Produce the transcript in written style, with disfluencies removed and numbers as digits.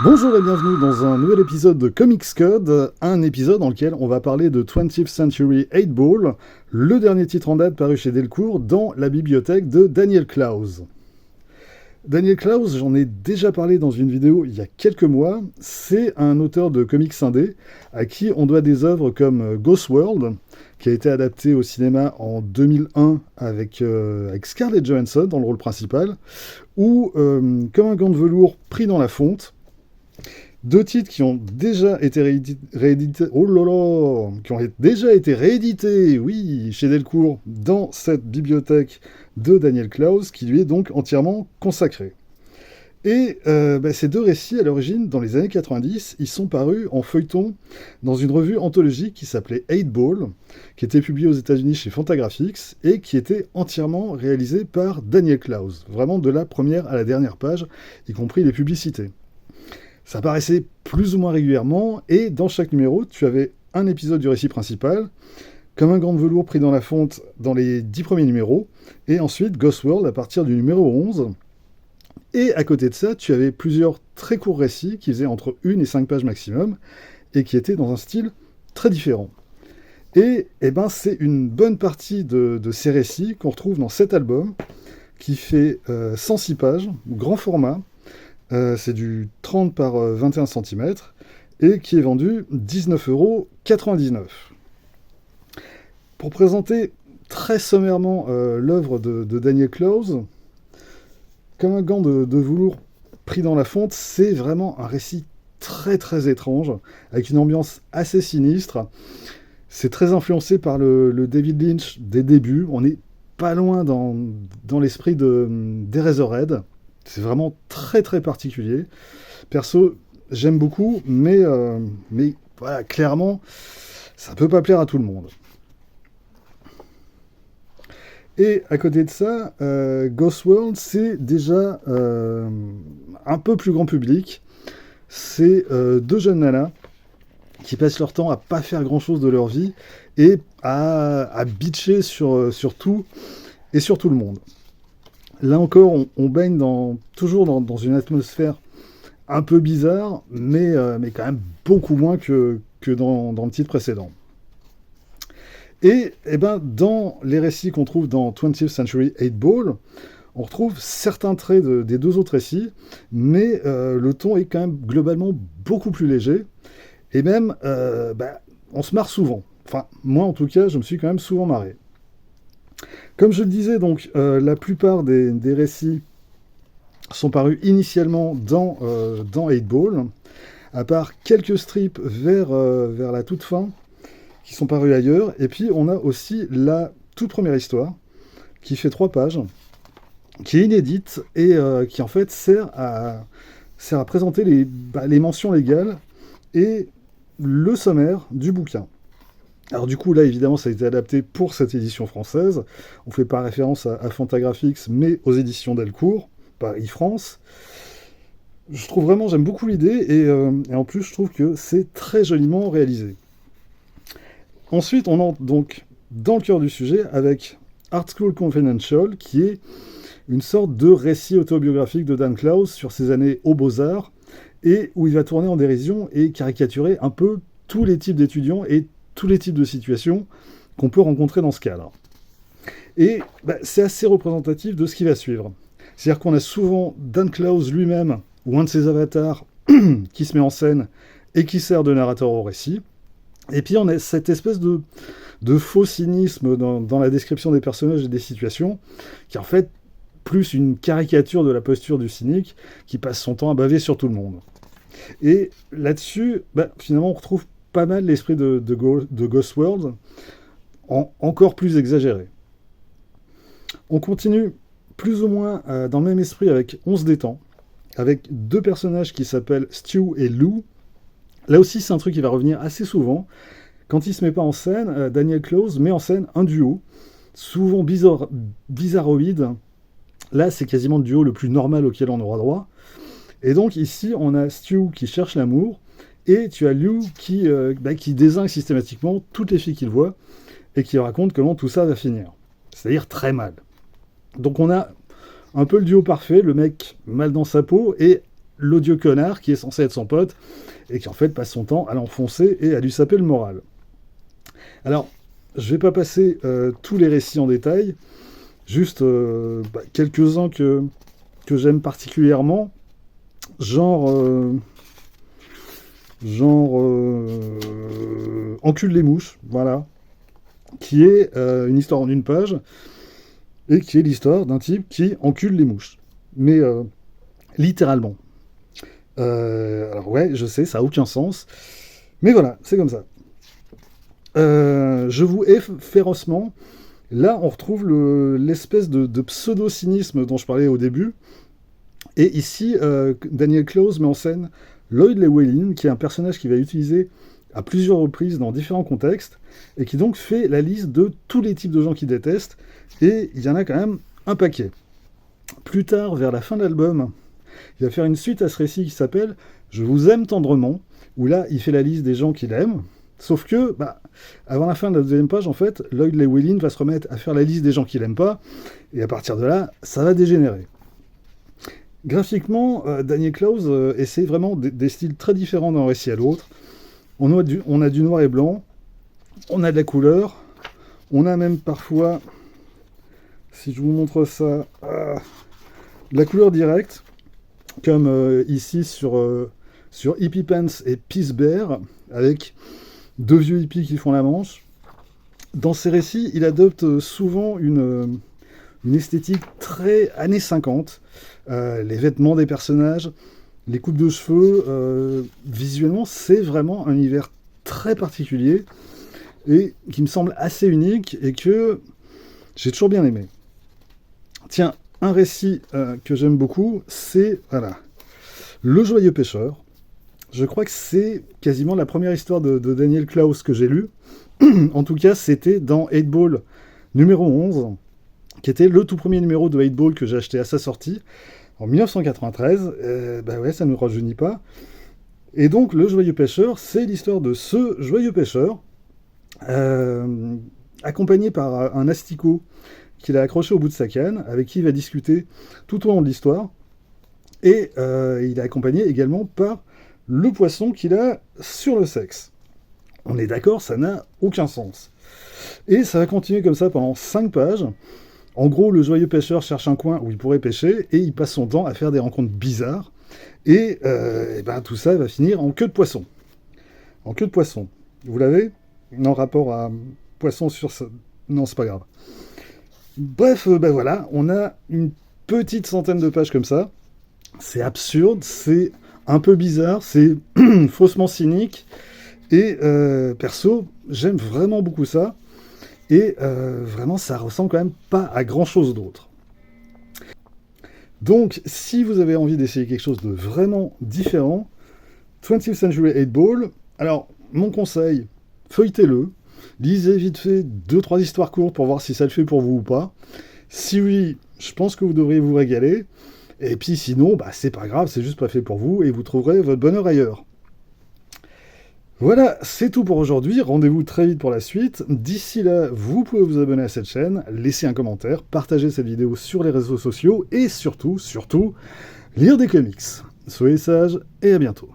Bonjour et bienvenue dans un nouvel épisode de Comics Code, un épisode dans lequel on va parler de 20th Century 8 Ball, le dernier titre en date paru chez Delcourt dans la bibliothèque de Daniel Clowes. Daniel Clowes, j'en ai déjà parlé dans une vidéo il y a quelques mois, c'est un auteur de comics indé à qui on doit des œuvres comme Ghost World, qui a été adapté au cinéma en 2001 avec Scarlett Johansson dans le rôle principal, ou Comme un gant de velours pris dans la fonte. Deux titres qui ont déjà été réédités, oh là là, qui ont déjà été réédités, oui, chez Delcourt, dans cette bibliothèque de Daniel Clowes, qui lui est donc entièrement consacrée. Et ces deux récits, à l'origine, dans les années 90, ils sont parus en feuilleton dans une revue anthologique qui s'appelait 8 Ball, qui était publiée aux États-Unis chez Fantagraphics et qui était entièrement réalisée par Daniel Clowes, vraiment de la première à la dernière page, y compris les publicités. Ça apparaissait plus ou moins régulièrement, et dans chaque numéro, tu avais un épisode du récit principal, Comme un gant de velours pris dans la fonte dans les 10 premiers numéros, et ensuite Ghost World à partir du numéro 11. Et à côté de ça, tu avais plusieurs très courts récits qui faisaient entre 1 et 5 pages maximum, et qui étaient dans un style très différent. Et c'est une bonne partie de ces récits qu'on retrouve dans cet album, qui fait 106 pages, grand format. C'est du 30 par 21 cm et qui est vendu 19,99 €. Pour présenter très sommairement l'œuvre de Daniel Clowes, Comme un gant de velours pris dans la fonte, c'est vraiment un récit très très étrange, avec une ambiance assez sinistre. C'est très influencé par le David Lynch des débuts. On n'est pas loin dans l'esprit d'Eraserhead. C'est vraiment très très particulier. Perso, j'aime beaucoup, mais voilà, clairement, ça peut pas plaire à tout le monde. Et à côté de ça, Ghost World, c'est déjà un peu plus grand public. C'est deux jeunes nanas qui passent leur temps à pas faire grand-chose de leur vie et à bitcher sur tout et sur tout le monde. Là encore, on baigne toujours dans une atmosphère un peu bizarre, mais quand même beaucoup moins que dans le titre précédent. Et dans les récits qu'on trouve dans 20th Century 8 Ball, on retrouve certains traits des deux autres récits, mais le ton est quand même globalement beaucoup plus léger, et même on se marre souvent. Enfin, moi en tout cas, je me suis quand même souvent marré. Comme je le disais, donc, la plupart des récits sont parus initialement dans 8 Ball, à part quelques strips vers la toute fin, qui sont parus ailleurs. Et puis, on a aussi la toute première histoire, qui fait 3 pages, qui est inédite, et qui, en fait, sert à présenter les mentions légales et le sommaire du bouquin. Alors du coup, là, évidemment, ça a été adapté pour cette édition française. On ne fait pas référence à Fantagraphics, mais aux éditions Delcourt, Paris-France. J'aime beaucoup l'idée, et en plus, je trouve que c'est très joliment réalisé. Ensuite, on entre donc dans le cœur du sujet avec Art School Confidential, qui est une sorte de récit autobiographique de Dan Clowes sur ses années aux Beaux-Arts, et où il va tourner en dérision et caricaturer un peu tous les types d'étudiants et tous les types de situations qu'on peut rencontrer dans ce cadre. Et c'est assez représentatif de ce qui va suivre. C'est-à-dire qu'on a souvent Dan Clowes lui-même, ou un de ses avatars, qui se met en scène et qui sert de narrateur au récit. Et puis on a cette espèce de faux cynisme dans la description des personnages et des situations, qui est en fait plus une caricature de la posture du cynique, qui passe son temps à baver sur tout le monde. Et là-dessus, finalement, on retrouve pas mal l'esprit de Ghost World, encore plus exagéré. On continue plus ou moins dans le même esprit avec 11 des temps, avec deux personnages qui s'appellent Stu et Lou. Là aussi, c'est un truc qui va revenir assez souvent. Quand il se met pas en scène, Daniel Clowes met en scène un duo, souvent bizarroïde. Là, c'est quasiment le duo le plus normal auquel on aura droit. Et donc ici, on a Stu qui cherche l'amour, et tu as Lou qui dézingue systématiquement toutes les filles qu'il voit, et qui raconte comment tout ça va finir. C'est-à-dire très mal. Donc on a un peu le duo parfait, le mec mal dans sa peau, et l'odieux connard qui est censé être son pote, et qui en fait passe son temps à l'enfoncer et à lui saper le moral. Alors, je vais pas passer tous les récits en détail, juste quelques-uns que j'aime particulièrement, genre Encule les mouches, voilà, qui est une histoire en une page, et qui est l'histoire d'un type qui encule les mouches. Mais littéralement. Alors ouais, je sais, ça n'a aucun sens, mais voilà, c'est comme ça. Je vous hais férocement. Là, on retrouve l'espèce de pseudo-cynisme dont je parlais au début. Et ici, Daniel Clowes met en scène Lloyd Llewellyn, qui est un personnage qu'il va utiliser à plusieurs reprises dans différents contextes, et qui donc fait la liste de tous les types de gens qu'il déteste, et il y en a quand même un paquet. Plus tard, vers la fin de l'album, il va faire une suite à ce récit qui s'appelle « Je vous aime tendrement », où là, il fait la liste des gens qu'il aime, sauf que, avant la fin de la deuxième page, en fait, Lloyd Llewellyn va se remettre à faire la liste des gens qu'il aime pas, et à partir de là, ça va dégénérer. Graphiquement, Daniel Clowes essaie vraiment des styles très différents d'un récit à l'autre. On a du noir et blanc, on a de la couleur, on a même parfois, si je vous montre ça, de la couleur directe, comme ici sur Hippie Pants et Peace Bear, avec deux vieux hippies qui font la manche. Dans ses récits, il adopte souvent une esthétique très années 50, les vêtements des personnages, les coupes de cheveux, visuellement, c'est vraiment un univers très particulier et qui me semble assez unique et que j'ai toujours bien aimé. Tiens, un récit que j'aime beaucoup, c'est Le Joyeux Pêcheur. Je crois que c'est quasiment la première histoire de Daniel Clowes que j'ai lue. En tout cas, c'était dans 8 Ball numéro 11, qui était le tout premier numéro de 8 Ball que j'ai acheté à sa sortie, en 1993. Ouais, ça ne nous rajeunit pas. Et donc, Le Joyeux Pêcheur, c'est l'histoire de ce joyeux pêcheur, accompagné par un asticot qu'il a accroché au bout de sa canne, avec qui il va discuter tout au long de l'histoire. Et il est accompagné également par le poisson qu'il a sur le sexe. On est d'accord, ça n'a aucun sens. Et ça va continuer comme ça pendant 5 pages. En gros, le joyeux pêcheur cherche un coin où il pourrait pêcher, et il passe son temps à faire des rencontres bizarres. Et tout ça va finir en queue de poisson. En queue de poisson. Vous l'avez ? En rapport à poisson sur... Non, c'est pas grave. Bref, voilà, on a une petite centaine de pages comme ça. C'est absurde, c'est un peu bizarre, c'est faussement cynique. Et perso, j'aime vraiment beaucoup ça. Et vraiment, ça ressemble quand même pas à grand-chose d'autre. Donc, si vous avez envie d'essayer quelque chose de vraiment différent, 20th Century 8 Ball, alors, mon conseil, feuilletez-le, lisez vite fait 2-3 histoires courtes pour voir si ça le fait pour vous ou pas. Si oui, je pense que vous devriez vous régaler. Et puis sinon, c'est pas grave, c'est juste pas fait pour vous, et vous trouverez votre bonheur ailleurs. Voilà, c'est tout pour aujourd'hui. Rendez-vous très vite pour la suite. D'ici là, vous pouvez vous abonner à cette chaîne, laisser un commentaire, partager cette vidéo sur les réseaux sociaux et surtout, lire des comics. Soyez sages et à bientôt.